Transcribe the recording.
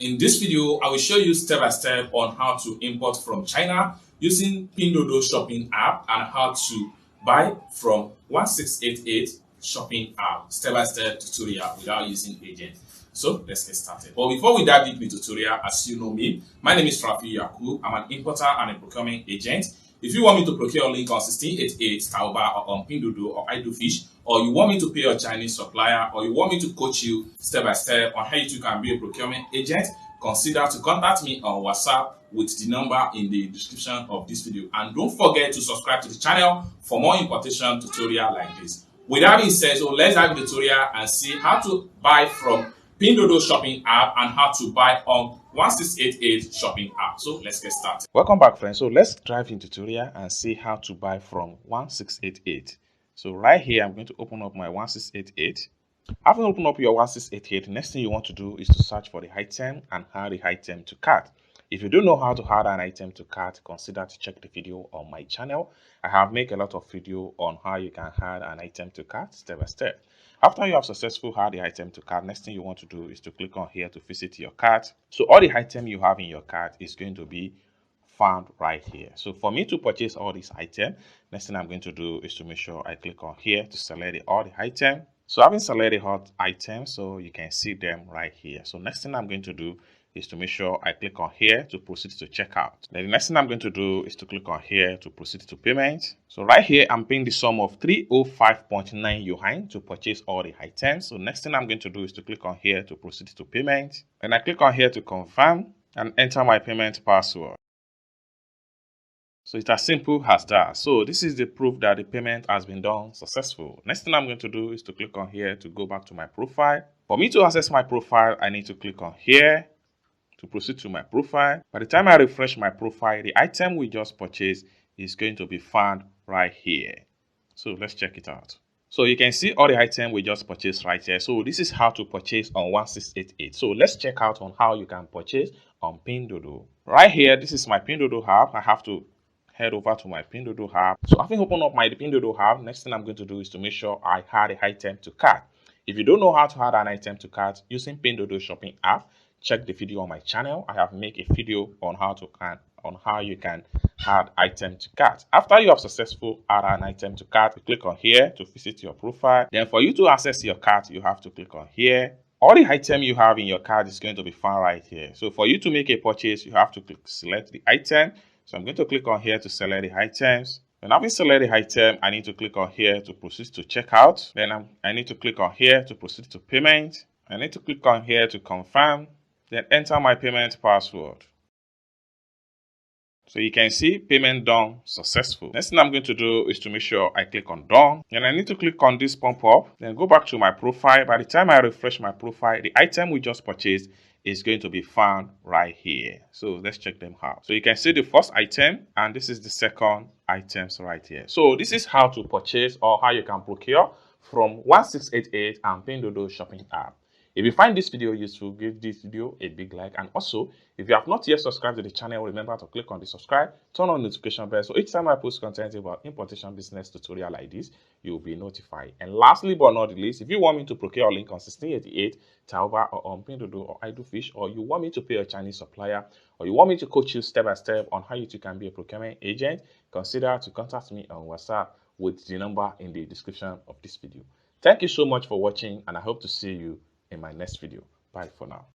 In this video, I will show you step by step on how to import from China using Pinduoduo shopping app and how to buy from 1688 shopping app. Step by step tutorial without using agent. So let's get started. But before we dive into the tutorial, as you know me, my name is Rafi Yakub. I'm an importer and a procurement agent. If you want me to procure a link on 1688 Taoba or on Pinduoduo or Fish, or you want me to pay your Chinese supplier, or you want me to coach you step by step on how you can be a procurement agent, consider to contact me on WhatsApp with the number in the description of this video. And don't forget to subscribe to the channel for more importation tutorial like this. With that being said, so let's dive into the tutorial and see how to buy from Pinduoduo shopping app and how to buy on 1688 shopping app. So let's get started. Welcome back, friends. So let's dive into tutorial and see how to buy from 1688. So right here, I'm going to open up my 1688. After opening up your 1688, next thing you want to do is to search for the item and add the item to cart. If you don't know how to add an item to cart, consider to check the video on my channel. I have made a lot of video on how you can add an item to cart step by step. After you have successfully added the item to cart, next thing you want to do is to click on here to visit your cart. So all the item you have in your cart is going to be found right here. So for me to purchase all these items, next thing I'm going to do is to make sure I click on here to select all the items. So having selected all items, so you can see them right here. So next thing I'm going to do is to make sure I click on here to proceed to checkout. Then the next thing I'm going to do is to click on here to proceed to payment. So right here, I'm paying the sum of 305.9 yuan to purchase all the items. So next thing I'm going to do is to click on here to proceed to payment. And I click on here to confirm and enter my payment password. So it's as simple as that. So this is the proof that the payment has been done successful. Next thing I'm going to do is to click on here to go back to my profile. For me to access my profile, I need to click on here to proceed to my profile. By the time I refresh my profile, the item we just purchased is going to be found right here. So let's check it out. So you can see all the items we just purchased right here. So this is how to purchase on 1688. So let's check out on how you can purchase on Pinduoduo. Right here, this is my Pinduoduo app. I have to head over to my Pinduoduo app. So having opened up my Pinduoduo app, next thing I'm going to do is to make sure I add the item to cart. If you don't know how to add an item to cart using Pinduoduo shopping app, check the video on my channel. I have made a video on how you can add item to cart. After you have successfully add an item to cart, you click on here to visit your profile. Then for you to access your cart, you have to click on here. All the item you have in your cart is going to be found right here. So for you to make a purchase, you have to select the item. So I'm going to click on here to select the items. When I've selected the item, I need to click on here to proceed to checkout. Then I need to click on here to proceed to payment. I need to click on here to confirm. Then enter my payment password. So you can see payment done successful. Next thing I'm going to do is to make sure I click on done. Then I need to click on this pump up. Then go back to my profile. By the time I refresh my profile, the item we just purchased is going to be found right here. So let's check them out. So you can see the first item and this is the second items right here. So this is how to purchase or how you can procure from 1688 and Pinduoduo shopping app. If you find this video useful, give this video a big like, and also if you have not yet subscribed to the channel, remember to click on the subscribe, turn on notification bell, so each time I post content about importation business tutorial like this, you will be notified. And lastly but not the least, if you want me to procure a link on 1688 Taoba or on Pinduoduo or Fish, or you want me to pay a Chinese supplier, or you want me to coach you step by step on how you can be a procurement agent, consider to contact me on WhatsApp with the number in the description of this video. Thank you so much for watching, and I hope to see you in my next video. Bye for now.